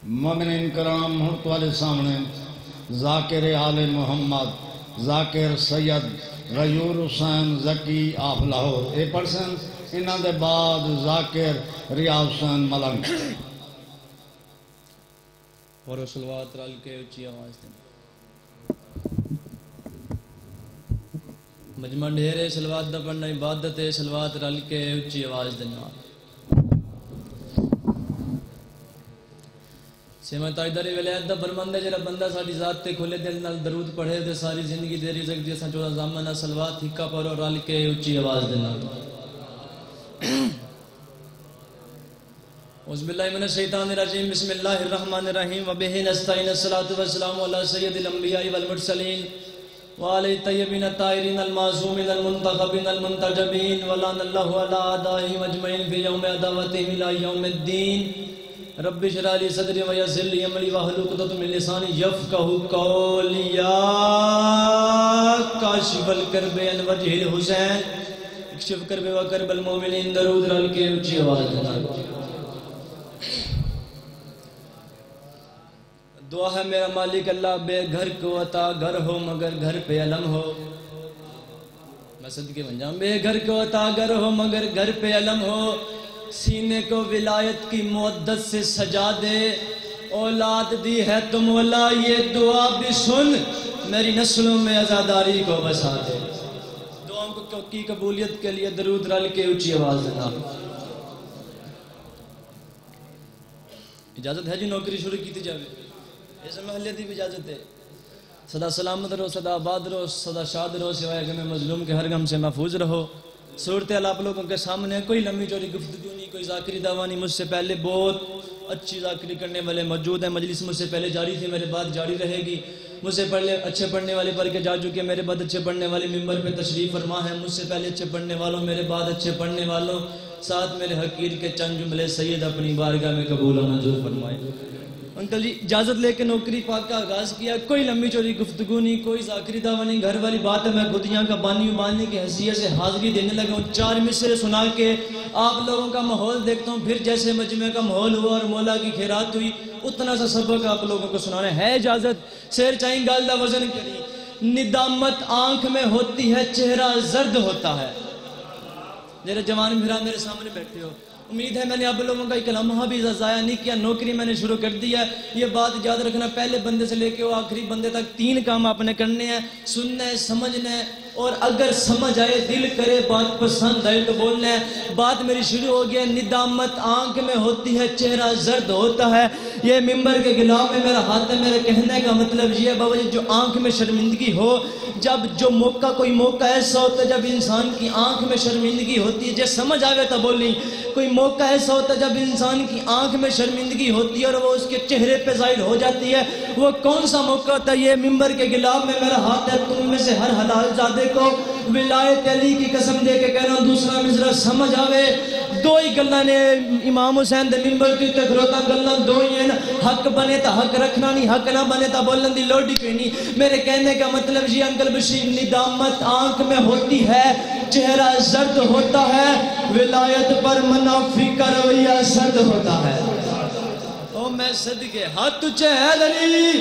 مومنین کرام ہرت والے سامنے ذاکر آل محمد Zakir Syed Ghayoor Hussain Zaki of Lahore a person انہاں دے بعد ذاکر ریاض حسین ملنگ اور صلوات رل کے اچھی آواز دیں مجمع ڈھیرے صلوات دا پڑھنا عبادت ہے صلوات رل کے اچھی آواز دینا سیمہ تاجداری ولایت دا برمند ہے جڑا بندہ ساری ذات تے کھلے دل نال درود پڑھے تے ساری زندگی دیری سکتی ہے 14 زامنہ صلوات ہکا پڑھو رل کے اچھی آواز دینا اعوذ باللہ من الشیطان الرجیم بسم اللہ الرحمن الرحیم وبہ نستعین الصلاۃ والسلام علی سید الانبیاء والمرسلین وعلی الطیبین الطاہرین المعصومین المنتخبین المنتجبین ولعن اللہ علی اعدائہم اجمعین فی یوم عداوتہم الی یوم الدین رب اشرح لی صدری ویسر لی امری واحلل عقدۃ من لسانی یفقهوا قولی یا کاشف الکرب عن وجہ الحسین اکشف کرب و کرب المؤمنین درود رل کے اونچی آواز دینا دعا ہے میرا مالک اللہ بے گھر کو عطا گھر ہو مگر گھر پہ علم ہو میں صدقے بن جاؤں بے گھر کو عطا گھر ہو مگر گھر پہ علم ہو سینے کو ولایت کی مودت سے سجا دے اولاد دی ہے تو مولا یہ دعا بھی سن میری نسلوں میں عزاداری کو بسا دے دعاؤں کو کی قبولیت کے لیے درود رل کے اونچی آواز دینا اجازت ہے جی نوکری شروع کی تھی جاوے اس محلے دی بھی اجازت ہے صدا سلامت رہو صدا آباد رہو صدا شاد رہو سوائے غم مظلوم کے ہر غم سے محفوظ رہو صورتحال آپ لوگوں کے سامنے کوئی لمبی چوڑی گفتگو نہیں کوئی ذاکری دعویٰ نہیں مجھ سے پہلے بہت اچھی ذاکری کرنے والے موجود ہیں مجلس مجھ سے پہلے جاری تھی میرے بعد جاری رہے گی مجھ سے پہلے اچھے پڑھنے والے پڑھ کے جا چکے میرے بعد اچھے پڑھنے والے ممبر پہ تشریف فرما ہے مجھ سے پہلے اچھے پڑھنے والوں میرے بعد اچھے پڑھنے والوں ساتھ میرے حقیر کے چند جملے سید اپنی بارگاہ میں قبول و منظور فرمائے انکل جی اجازت لے کے نوکری پاک کا آغاز کیا کوئی لمبی چوڑی گفتگو نہیں کوئی ذاکری دعویٰ نہیں گھر والی بات ہے میں خود یہاں کا بانی باننے کی حیثیت سے حاضری دینے لگا ہوں 4 مصرے سنا کے آپ لوگوں کا ماحول دیکھتا ہوں پھر جیسے مجمع کا ماحول ہوا اور مولا کی خیرات ہوئی اتنا سا سبق آپ لوگوں کو سنانا ہے اجازت شیر چاہیں گال دا وزن کری ندامت آنکھ میں ہوتی ہے چہرہ زرد ہوتا ہے میرے جوان بھرا میرے سامنے بیٹھے ہو امید ہے میں نے آپ لوگوں کا ایک لمحہ بھی ضائع نہیں کیا نوکری میں نے شروع کر دی ہے یہ بات یاد رکھنا پہلے بندے سے لے کے وہ آخری بندے تک 3 کام آپ نے کرنے ہیں سننا ہے سمجھنا ہے اور اگر سمجھ آئے دل کرے بات پسند آئے تو بولنا ہے بات میری شروع ہو گیا ندامت آنکھ میں ہوتی ہے چہرہ زرد ہوتا ہے یہ ممبر کے غلاف میں میرا ہاتھ ہے میرے کہنے کا مطلب یہ ہے بابا جی جو آنکھ میں شرمندگی ہو جب جو موقع کوئی موقع ایسا ہوتا ہے جب انسان کی آنکھ میں شرمندگی ہوتی ہے جب سمجھ آگے تو بولی کوئی موقع ایسا ہوتا ہے جب انسان کی آنکھ میں شرمندگی ہوتی ہے اور وہ اس کے چہرے پہ ظاہر ہو جاتی ہے وہ کون سا موقع ہوتا ہے یہ ممبر کے غلاف میں میرا ہاتھ ہے تم میں سے ہر حلال زادے کو ولایت علی کی قسم دے کے کہہ رہا ہوں دوسرا مصرع سمجھ آوے 2 ہی گلاں نے امام حسین دے ممبر کی تکروتا گلاں 2 ہی ہیں حق بنے تا حق رکھنا نہیں حق نہ بنے تا بولن دی لوڑی کوئی نہیں میرے کہنے کا مطلب یہ انکل بشیر ندامت آنکھ میں ہوتی ہے چہرہ زرد ہوتا ہے ولایت پر منافی کا رویہ سرد ہوتا ہے او میں صدقے ہاتھ تجھے ہے علی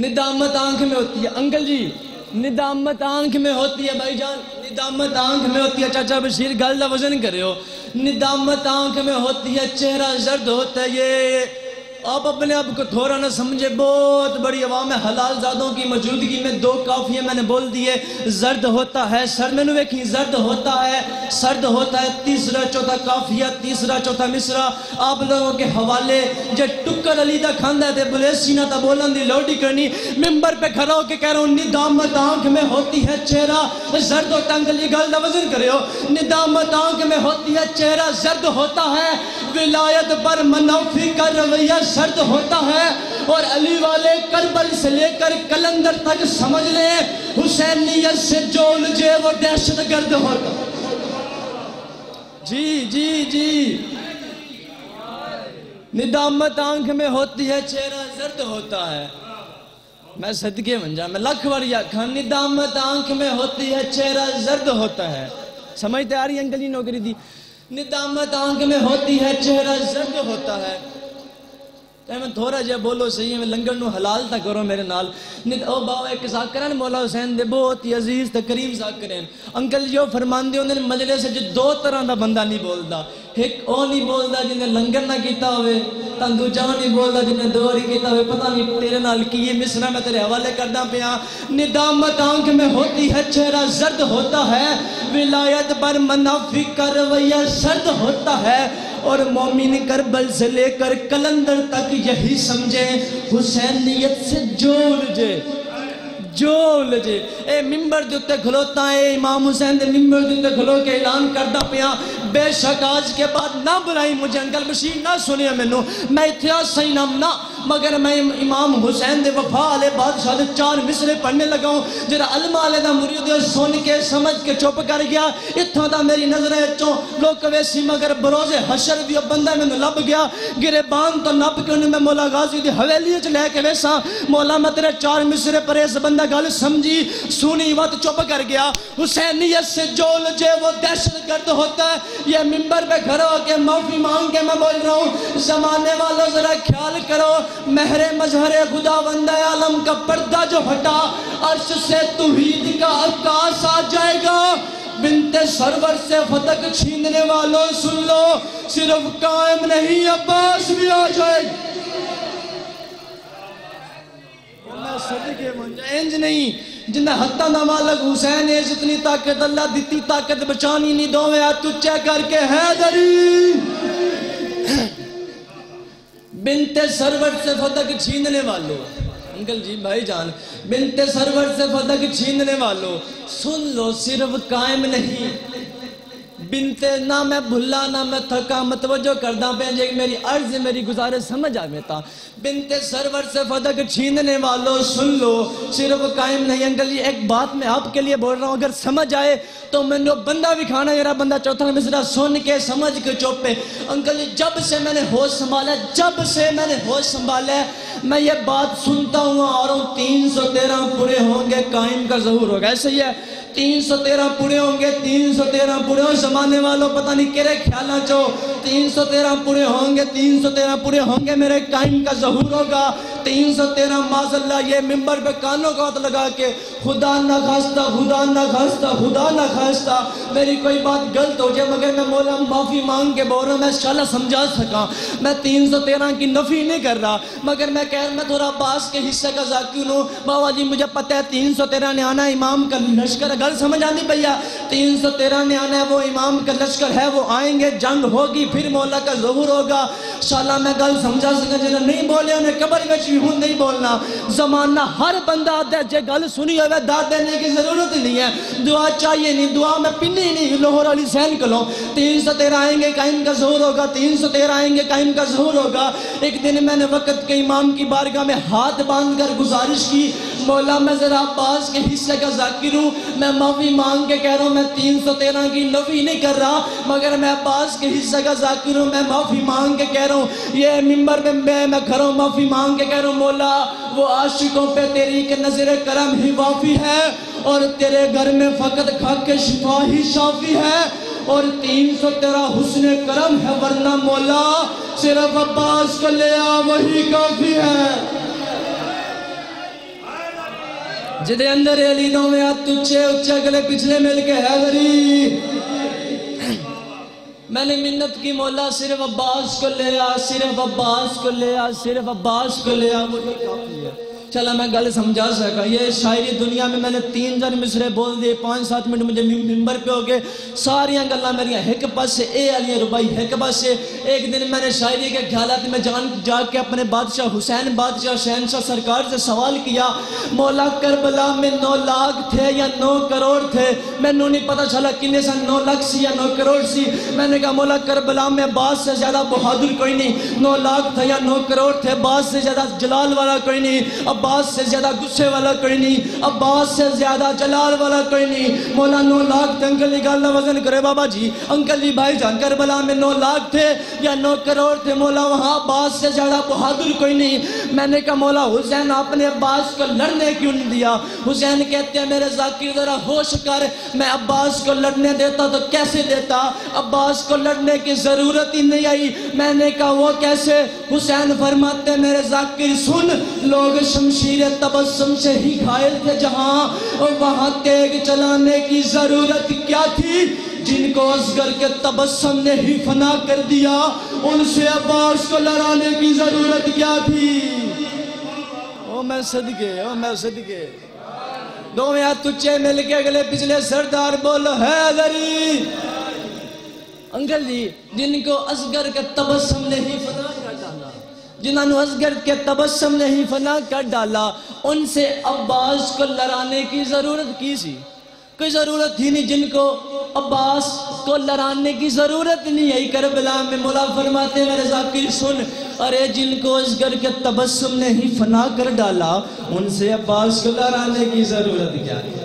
ندامت آنکھ میں ہوتی ہے انکل جی ندامت آنکھ میں ہوتی ہے بھائی جان ندامت آنکھ میں ہوتی ہے چاچا بشیر گل دا وزن کرے ہو ندامت آنکھ میں ہوتی ہے چہرہ زرد ہوتا ہے یہ آپ اپنے آپ کو تھوڑا نہ سمجھے بہت بڑی عوام حلال زادوں کی موجودگی میں 2 کافیے میں نے بول دیے زرد ہوتا ہے سر میں نے کہیں زرد ہوتا ہے سرد ہوتا ہے تیسرا چوتھا کافیہ تیسرا چوتھا مصرع آپ لوگوں کے حوالے جو ٹکر علی دا کھاندہ ہے بولے سینہ تا بولن دی لوڑی کرنی ممبر پہ کھڑا ہو کے کہہ رہا ہوں ندامت آنکھ میں ہوتی ہے چہرہ زرد ہوتا ہے انکل یہ گل دا وزن کرے ہو ندامت آنکھ میں ہوتی ہے چہرہ زرد ہوتا ہے ولایت پر منافی کا رویہ سرد ہوتا ہے اور علی والے کربل سے لے کر کلندر تک سمجھ لیں حسینیت سے جو الجھے وہ دہشت گرد ہوتا جی ندامت آنکھ میں ہوتی ہے چہرہ زرد ہوتا ہے میں صدقے بن جا میں لکھ بار آکھاں ندامت آنکھ میں ہوتی ہے چہرہ زرد ہوتا ہے سمجھتے آ رہی انکل جی نوکری دی ندامت آنکھ میں ہوتی ہے چہرہ زرد ہوتا ہے میں تھوڑا جہا بولو صحیح ہے میں لنگر نو حلال تا کرو میرے نال او باو ایک ذاکران مولا حسین دے بہت ہی عزیز تے کریم ذاکرین انکل جو فرمان دے انہیں مجلس جو دو طرح دا بندہ نہیں بولدا ایک او نہیں بولدا جنہیں لنگر نہ کیتا ہوئے تن دوجا نہیں بولدا جنہیں دور ہی کیتا ہوئے پتہ نہیں تیرے نال کی یہ مصرع میں تیرے حوالے کردہ پیا ندامت آنکھ میں ہوتی ہے چہرہ زرد ہوتا ہے ولایت پر منافی کا رویہ سرد ہوتا ہے اور مومن کربل سے لے کر کلندر تک یہی سمجھے حسینیت سے جول جے اے ممبر دیتے کھلوتا ہے امام حسین دے ممبر دیتے کھلو کے اعلان کردہ پیا بے شک آج کے بعد نہ بلائی مجھے انکل بشیر نہ سنیا منو میں اتحاس صحیح نام نہ مگر میں امام حسین دے وفا علیہ بادشاہ دے 4 مصرے پڑھنے لگا ہوں جرا علم علیہ دا مرید سن کے سمجھ کے چوپ کر گیا اتھا دا میری نظریں چوں لوگ ویسی مگر بروز حشر دی بندہ میں لب گیا گرے بان تو نب کے انہیں میں مولا غازی دی حویلی چ لے کے ویسا مولا میں تیرے 4 مصرے پر اس بندہ گل سمجھی سونی وقت چوپ کر گیا حسینیت سے جول جے وہ دہشت گرد ہوتا ہے یہ ممبر پہ کھڑا ہو کے معافی مانگ کے میں بول رہا ہوں زمانے والوں ذرا خیال کرو مہر مظہر خدا بندہ عالم کا پردہ جو ہٹا عرش سے توحید کا عکاس آ جائے گا بنت سرور سے فتق چھیننے والوں سن لو صرف قائم نہیں عباس بھی آ جائے گا صدقے منجا انج نہیں جنہ حتہ نمالک حسین ہے جتنی طاقت اللہ دیتی طاقت بچانی نہیں دو میں آج تجھے کر کے حیدری بنت سرور سے فتق چھیننے والوں انکل جی بھائی جان بنت سرور سے فتق چھیننے والوں سن لو صرف قائم نہیں بنت نہ میں بھلا نہ میں تھکا متوجہ کردہ پہنجے میری عرض میری گزارش سمجھ آگتا بنت سرور سے فتق چھیننے والوں سن لو صرف قائم نہیں انکل یہ ایک بات میں آپ کے لیے بول رہا ہوں اگر سمجھ آئے تو میں نے بندہ بھی کھانا یہ رہا بندہ چوتھا مصرع سن کے سمجھ کے چوپے انکل جب سے میں نے ہوش سنبھالا میں یہ بات سنتا ہوں اور 313 پورے ہوں گے قائم کا ظہور ہوگا ایسے ہی ہے 313 پورے ہوں گے 313 پورے ہوں زمانے والوں پتہ نہیں کرے خیالہ چو 313 پورے ہوں گے 313 پورے ہوں گے میرے قائم کا ظہور ہوگا 313 معاذ اللہ یہ ممبر پہ کانوں کا ہاتھ لگا کے خدا نہ خواستہ خدا نہ خواستہ خدا نہ خواستہ میری کوئی بات غلط ہو جائے مگر میں مولا معافی مانگ کے بول رہا ہوں میں انشاءاللہ سمجھا سکا میں 313 کی نفی نہیں کر رہا مگر میں کہہ رہا میں تھوڑا عباس کے حصے کا ذاکر ہوں بابا جی مجھے پتہ ہے 313 نے آنا امام کا لشکر گل سمجھ آنی بھیا 313 نے آنا ہے وہ امام کا لشکر ہے وہ آئیں گے جنگ ہوگی پھر مولا کا ظہور ہوگا انشاءاللہ میں گل سمجھا سکا جنہیں نہیں بولے انہیں قبر میں ہوں نہیں بولنا زمانہ ہر بندہ آتا ہے جے گل سنی ہوئے داد دینے کی ضرورت نہیں ہے دعا چاہیے نہیں دعا میں پنی نہیں لاہور علی سین کلوں 313 آئیں گے قائم کا ظہور ہوگا 313 آئیں گے قائم کا ظہور ہوگا ایک دن میں نے وقت کے امام کی بارگاہ میں ہاتھ باندھ کر گزارش کی مولا میں ذرا عباس کے حصے کا ذاکر ہوں میں معافی مانگ کے کہہ رہا ہوں میں 313 کی نفی نہیں کر رہا مگر میں عباس کے حصے کا ذاکر ہوں میں معافی مانگ کے کہہ رہا ہوں یہ ممبر میں کھڑا ہوں معافی مانگ کے کہہ رہا ہوں مولا وہ عاشقوں پہ تیری کہ نظر کرم ہی وافی ہے اور تیرے گھر میں فقط کھا کے شفا ہی شافی ہے اور 313 حسن کرم ہے ورنہ مولا صرف عباس کو لے آ وہی کافی ہے جدے اندر علی دوں میں آت تچھے اچھے گلے پچھلے مل کے حیدری میں نے منت کی مولا صرف عباس کو لے آ صرف عباس کو لے آ صرف عباس کو لے آ وہی کافی ہے چلا میں گل سمجھا سکا یہ شاعری دنیا میں نے 3 مصرے بول دیے 5-7 منٹ مجھے ممبر پہ ہو گئے ساریاں گلہ میری ایک پاس سے اے علی ربائی ایک پاس سے ایک دن میں نے شاعری کے خیالات میں جا کے اپنے بادشاہ حسین بادشاہ شہنشاہ سرکار سے سوال کیا مولا کربلا میں 9 لاکھ تھے یا 9 کروڑ تھے میں نے نہیں پتا چلا کنے سے 9 لاکھ سی یا 9 کروڑ سی میں نے کہا مولا کربلا میں عباس سے زیادہ بہادر کوئی نہیں 9 لاکھ تھے یا 9 کروڑ تھے عباس سے زیادہ جلال والا کوئی نہیں عباس سے زیادہ غصے والا کوئی نہیں عباس سے زیادہ جلال والا کوئی نہیں مولا 9 لاکھ تھے انکل یہ گالنا وزن کرے بابا جی انکل جی بھائی جان کربلا میں 9 لاکھ تھے یا 9 کروڑ تھے مولا وہاں عباس سے زیادہ بہادر کوئی نہیں. میں نے کہا مولا حسین آپ نے عباس کو لڑنے کیوں نہیں دیا؟ حسین کہتے ہیں میرے ذاکر ذرا ہوش کر، میں عباس کو لڑنے دیتا تو کیسے دیتا؟ عباس کو لڑنے کی ضرورت ہی نہیں آئی. میں نے کہا وہ کیسے؟ حسین فرماتے میرے ذاکر سن، لوگ شمشیر تبسم سے ہی گھائل تھے جہاں، وہاں تیگ چلانے کی ضرورت کیا تھی؟ جن کو اصغر کے تبسم نے ہی فنا کر دیا ان سے عباس کو لڑانے کی ضرورت کیا تھی؟ او میں صدقے دو میں تجھے مل کے اگلے پچھلے سردار بولو حیدری. انکل جی جن کو اصغر کے تبسم نے ہی فنا کر ڈالا، جنہوں نے اصغر کے تبسم نے ہی فنا کر ڈالا، ان سے عباس کو لڑانے کی ضرورت کی سی؟ کوئی ضرورت ہی نہیں. جن کو عباس کو لڑانے کی ضرورت نہیں ہے. کربلا میں مولا فرماتے میرے ذاکر سن، ارے جن کو اصغر کے تبسم نے ہی فنا کر ڈالا ان سے عباس کو لڑانے کی ضرورت کیا ہے؟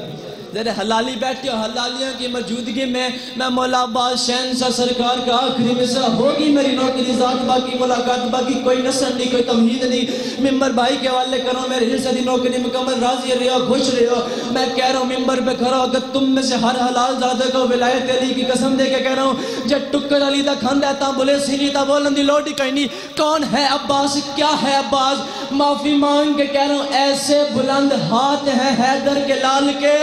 ذرا حلالی بیٹھے ہو، حلالیوں کی موجودگی میں مولا عباس شہنشاہ سرکار کا آخری مصرع ہوگی میری نوکری ذات باقی ملاقات باقی، کوئی نسل نہیں کوئی تمہید نہیں. ممبر بھائی کے حوالے کرو میرے حصے دی نوکری مکمل، راضی رہے ہو خوش رہے ہو. میں کہہ رہا ہوں ممبر پہ کھڑا ہو کہ تم میں سے ہر حلال زادہ کو ولایت علی کی قسم دے کے کہہ رہا ہوں جب ٹکر علی دا کھاندہ ہے تاں بولے سینی تا بولن دی لوٹی کہیں نہیں. کون ہے عباس؟ کیا ہے عباس؟ معافی مانگ کے کہہ رہا ہوں ایسے بلند ہاتھ ہیں حیدر کے لال کے،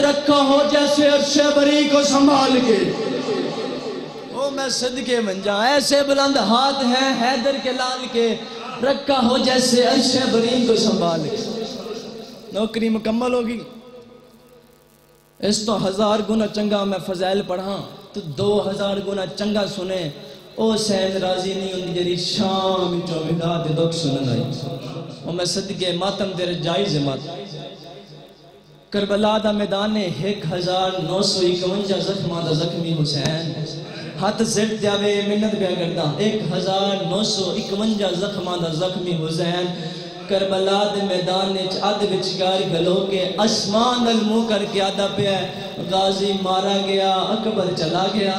رکھا ہو جیسے عرش بری کو سنبھال کے. او میں صدقے من جاؤں، ایسے بلند ہاتھ ہیں حیدر کے لال کے، رکھا ہو جیسے عرش بری کو سنبھال کے. نوکری مکمل ہوگی. اس تو 1000 گنا چنگا میں فضائل پڑھاں تو 2000 گنا چنگا سنے. او سین راضی نہیں ہوندی جری شام چوبیدہ دے دکھ سنن آئی. او میں صدقے ماتم تیرے جائز ماتم. کربلا دا میدان 1951 زخمہ دا زخمی حسین، ہاتھ زر دیاوے منت بیا کرتا 1951 زخمہ دا زخمی حسین. کربلا دے میدان آدھ وچکار گلو کے اسمان المو کر کے آدھا پہ غازی مارا گیا، اکبر چلا گیا.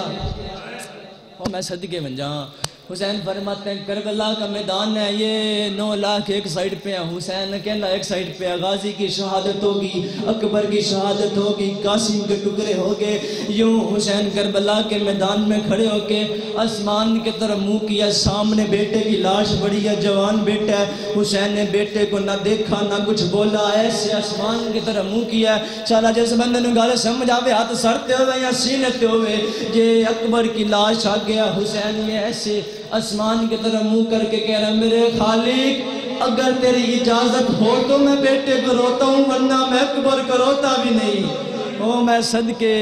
اور میں صدقے من جاؤں. حسین فرماتے ہیں کربلا کا میدان ہے یہ 9 لاکھ ایک سائیڈ پہ ہیں، حسین کہنا ایک سائیڈ پہ ہے. غازی کی شہادت ہوگی، اکبر کی شہادت ہوگی، قاسم کے ٹکڑے ہوگے. یوں حسین کربلا کے میدان میں کھڑے ہو کے آسمان کی طرف منہ کیا، سامنے بیٹے کی لاش بڑی ہے، جوان بیٹا ہے. حسین نے بیٹے کو نہ دیکھا نہ کچھ بولا، ایسے آسمان کی طرف منہ کیا. چالا جس بندے نے گالے سمجھ آوے ہاتھ سرتے ہوئے یا سینتے ہوئے یہ اکبر کی لاش آ گیا. حسین یہ ایسے آسمان کی طرف منہ کر کے کہہ رہا میرے خالق اگر تیری اجازت ہو تو میں بیٹے کو روتا ہوں ورنہ میں اکبر کو روتا بھی نہیں. او میں صدقے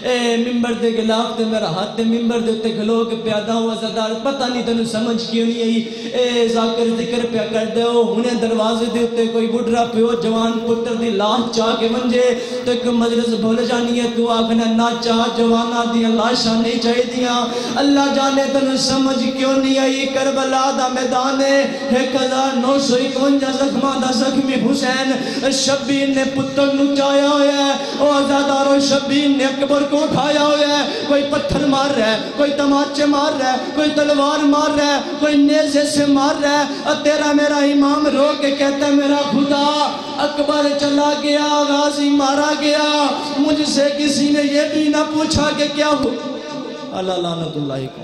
اے ممبر دے گلاف تے میرا ہاتھ تے ممبر دے تے کھلو کے پیادا ہوا زدار پتہ نہیں تینوں سمجھ کیوں نہیں آئی. اے ذاکر ذکر پیا کر دے ہو ہنے دروازے دے تے کوئی بڑھڑا پیو جوان پتر دی لاش چاہ کے منجے تو ایک مجلس بھول جانی ہے تو آگنا نہ چاہ جوانا دیا لاشاں نہیں چاہی دیا. اللہ جانے تینوں سمجھ کیوں نہیں آئی. کربلا دا میدان 1951 زخمہ دا زخمی حسین شبیر نے پتر نو چایا ہویا ہے. او آزادارو شبیر نے اکبر کو اٹھایا ہویا ہے. کوئی پتھر مار رہا ہے، کوئی تماچے مار رہا ہے، کوئی تلوار مار رہا ہے، کوئی نیزے سے مار رہا ہے. اور تیرا میرا امام رو کے کہتا ہے میرا خدا اکبر چلا گیا، غازی مارا گیا، مجھ سے کسی نے یہ بھی نہ پوچھا کہ کیا ہو. اللہ لعنت اللہ کو